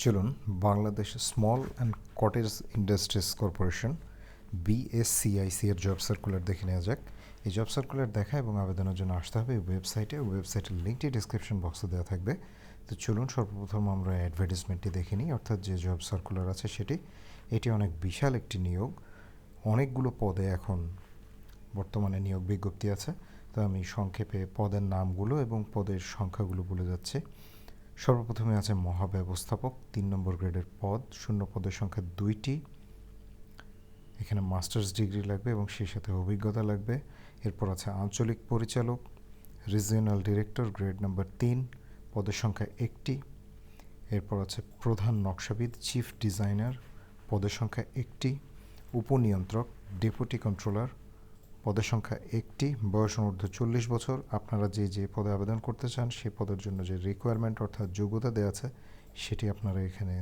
চলুন Bangladesh small and cottage industries corporation বিএসসিআইসি এর job circular দেখে নেওয়া যাক। এই জব সার্কুলার দেখা এবং আবেদনের জন্য আসতে হবে ওয়েবসাইটের লিঙ্কটি ডিসক্রিপশন বক্সে দেওয়া থাকবে। তো চলুন সর্বপ্রথম আমরা অ্যাডভার্টাইজমেন্টটি দেখে নিই, অর্থাৎ যে জব সার্কুলার আছে এটি অনেক বিশাল একটি নিয়োগ। অনেকগুলো পদে এখন বর্তমানে নিয়োগ বিজ্ঞপ্তি আছে। তো আমি সংক্ষেপে পদের নামগুলো এবং পদের সংখ্যাগুলো বলে যাচ্ছি। সর্বপ্রথমে আছে মহাব্যবস্থাপক, 3 নম্বর গ্রেডের পদ, শূন্য পদের সংখ্যা 2টি। এখানে মাস্টার্স ডিগ্রি লাগবে এবং সেই সাথে অভিজ্ঞতা লাগবে। এরপর আছে আঞ্চলিক পরিচালক, রিজিওনাল ডিরেক্টর, গ্রেড নাম্বার 3, পদের সংখ্যা 1টি। এরপর আছে প্রধান নকশাবিদ, চিফ ডিজাইনার, পদের সংখ্যা 1টি। উপনিয়ন্ত্রক, ডেপুটি কন্ট্রোলার, পদের সংখ্যা 1টি। বয়স অনূর্ধ্ব 40 বছর। আপনারা যে পদে আবেদন করতে চান সেই পদের জন্য যে রিকোয়ারমেন্ট অর্থাৎ যোগ্যতা দেওয়া আছে সেটি আপনারা এখানে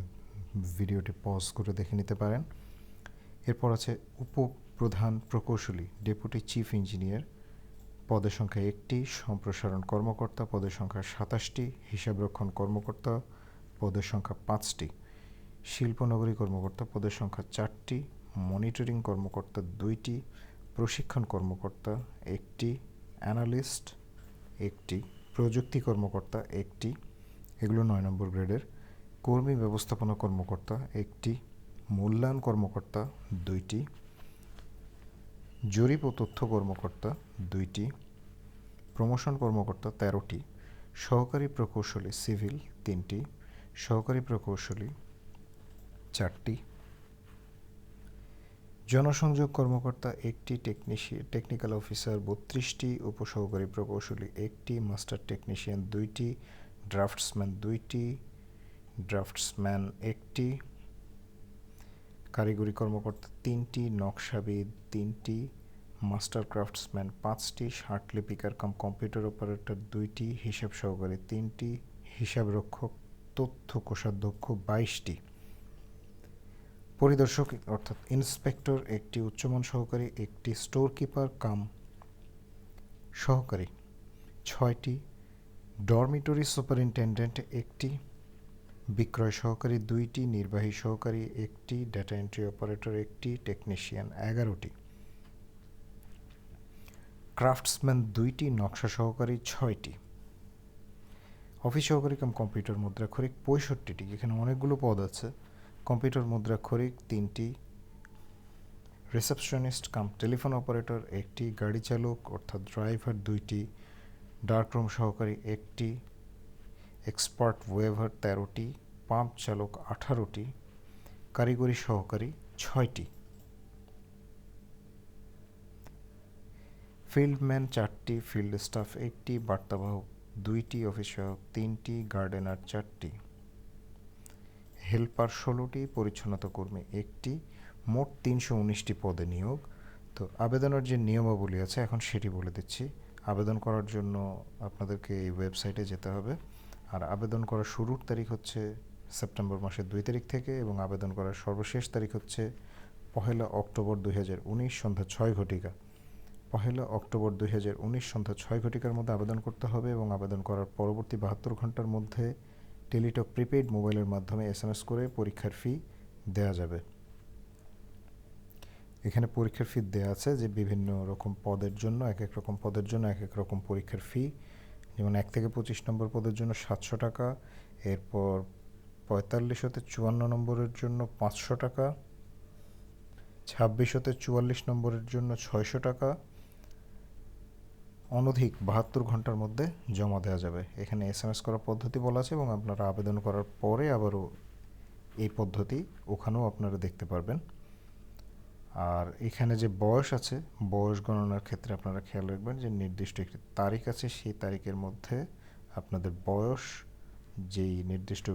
ভিডিওটি পজ করে দেখে নিতে পারেন। এরপর আছে উপপ্রধান প্রকৌশলী, ডেপুটি চিফ ইঞ্জিনিয়ার, পদের সংখ্যা 1টি। সম্প্রসারণ কর্মকর্তা, পদের সংখ্যা 27টি। হিসাবরক্ষণ কর্মকর্তা, পদের সংখ্যা 5টি। শিল্পনগরী কর্মকর্তা, পদের সংখ্যা 4টি। মনিটরিং কর্মকর্তা 2টি। প্রশিক্ষণ কর্মকর্তা 1টি। অ্যানালিস্ট 1টি। প্রযুক্তি কর্মকর্তা 1টি, এগুলো 9 নম্বর গ্রেডের। কর্মী ব্যবস্থাপনা কর্মকর্তা 1টি। মূল্যায়ন কর্মকর্তা 2টি। জরিপ ও তথ্য কর্মকর্তা 2টি। প্রমোশন কর্মকর্তা 13টি। সহকারী প্রকৌশলী সিভিল 3টি। সহকারী প্রকৌশলী 4টি। জনসংযোগ কর্মকর্তা 1টি। টেকনিক্যাল অফিসার 32টি। উপসহকারী প্রকৌশলী 1টি। মাস্টার টেকনিশিয়ান 2টি। ড্রাফটসম্যান 2টি। ড্রাফটসম্যান 1টি। কারিগরি কর্মকর্তা 3টি। নকশাবিদ 3টি। মাস্টার ক্রাফটসম্যান 5টি। ষাটলিপিকার কাম কম্পিউটার অপারেটর 2টি। হিসাব সহকারী 3টি। হিসাবরক্ষক তথ্য কোষাধ্যক্ষ 22টি। পরিদর্শক অর্থাৎ ইন্সপেক্টর 1টি। উচ্চমান সহকারী 1টি। স্টোর কিপার কাম সহকারী 6টি। ডরমিটরি সুপারিনটেন্ডেন্ট 1টি। বিক্রয় সহকারী 2টি। নির্বাহী সহকারী 1টি। ডেটা এন্ট্রি অপারেটর 1টি। টেকনিশিয়ান 11টি। ক্রাফটসম্যান 2টি। নকশা সহকারী 6টি। অফিস সহকারী কাম কম্পিউটার মুদ্রাক্ষরিক 65টি। এখানে অনেকগুলো পদ আছে। কম্পিউটার মুদ্রাক্ষরিক 3টি। রিসেপশনিস্ট কাম টেলিফোন অপারেটর 1টি। গাড়ি চালক অর্থাৎ ড্রাইভার 2টি। ডার্করুম সহকারী 1টি। Expert waiver 13টি। পাম্প চালক 18টি। কারিগরি সহকারী 6টি। ফিল্ডম্যান 4টি। ফিল্ড স্টাফ 1টি। বার্তাবাহক 2টি। অফিস সহায়ক 3টি। গার্ডেনার 4টি। হেল্পার 16টি। পরিচ্ছন্নতা কর্মী 1টি। মোট 319টি পদে নিয়োগ। তো আবেদনের যে নিয়মাবলী আছে এখন সেটি বলে দিচ্ছি। আবেদন করার জন্য আপনাদেরকে এই ওয়েবসাইটে যেতে হবে। আর আবেদন করার শুরুর তারিখ হচ্ছে সেপ্টেম্বর মাসের 2 তারিখ থেকে এবং আবেদন করার সর্বশেষ তারিখ হচ্ছে 1 অক্টোবর 2019 সন্ধ্যা 6 ঘটিকা। 1 অক্টোবর 2019 সন্ধ্যা 6 ঘটিকার মধ্যে আবেদন করতে হবে এবং আবেদন করার পরবর্তী 72 ঘন্টার মধ্যে টেলিটক প্রিপেইড মোবাইলের মাধ্যমে SMS করে পরীক্ষার ফি দেওয়া যাবে। এখানে পরীক্ষার ফি দেওয়া আছে যে বিভিন্ন রকম পদের জন্য এক এক রকম পদের জন্য এক এক রকম পরীক্ষার ফি। যেমন 1 থেকে 25 নম্বর পদের জন্য 700 টাকা। এরপর 45 হতে 54 নম্বরের জন্য 500 টাকা। 26 হতে 44 নম্বরের জন্য 600 টাকা। অনধিক 72 ঘন্টার মধ্যে জমা দেওয়া যাবে। এখানে SMS করার পদ্ধতি বলা আছে এবং আপনারা আবেদন করার পরে আবারও এই পদ্ধতি ওখানেও আপনারা দেখতে পারবেন। আর এখানে যে বয়স আছে, বয়স গণনার ক্ষেত্রে আপনারা খেয়াল রাখবেন যে নির্দিষ্ট একটি তারিখ আছে, সেই তারিখের মধ্যে আপনাদের বয়স, যেই নির্দিষ্ট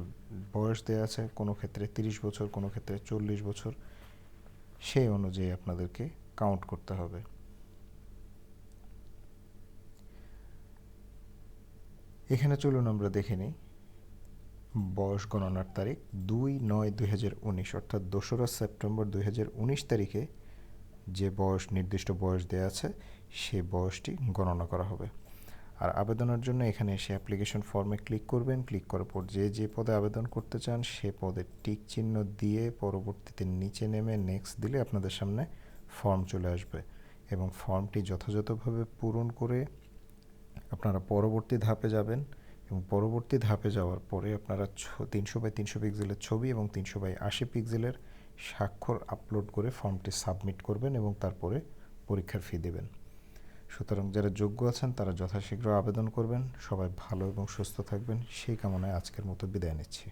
বয়স দেওয়া আছে, কোনো ক্ষেত্রে 30 বছর, কোনো ক্ষেত্রে 40 বছর, সেই অনুযায়ী আপনাদেরকে কাউন্ট করতে হবে। এখানে চলুন আমরা দেখে নিই বয়স গণনার তারিখ। 2/9/2019 অর্থাৎ 2রা সেপ্টেম্বর 2019 তারিখে যে নির্দিষ্ট বয়স দেওয়া আছে সে বয়সটি গণনা করা হবে। আর আবেদনের জন্য এখানে এসে অ্যাপ্লিকেশন ফর্মে ক্লিক করবেন। ক্লিক করার পর যে পদে আবেদন করতে চান সে পদে টিক চিহ্ন দিয়ে পরবর্তীতে নিচে নেমে নেক্সট দিলে আপনাদের সামনে ফর্ম চলে আসবে এবং ফর্মটি যথাযথভাবে পূরণ করে আপনারা পরবর্তী ধাপে যাবেন এবং পরবর্তী ধাপে যাওয়ার পরে আপনারা 300x300 পিক্সেলের ছবি এবং 300x80 পিক্সেলের স্বাক্ষর আপলোড করে ফর্মটি সাবমিট করবেন এবং তারপরে পরীক্ষার ফি দেবেন। সুতরাং যারা যোগ্য আছেন তারা যথাশীঘ্র আবেদন করবেন। সবাই ভালো এবং সুস্থ থাকবেন সেই কামনায় আজকের মতো বিদায় নিচ্ছি।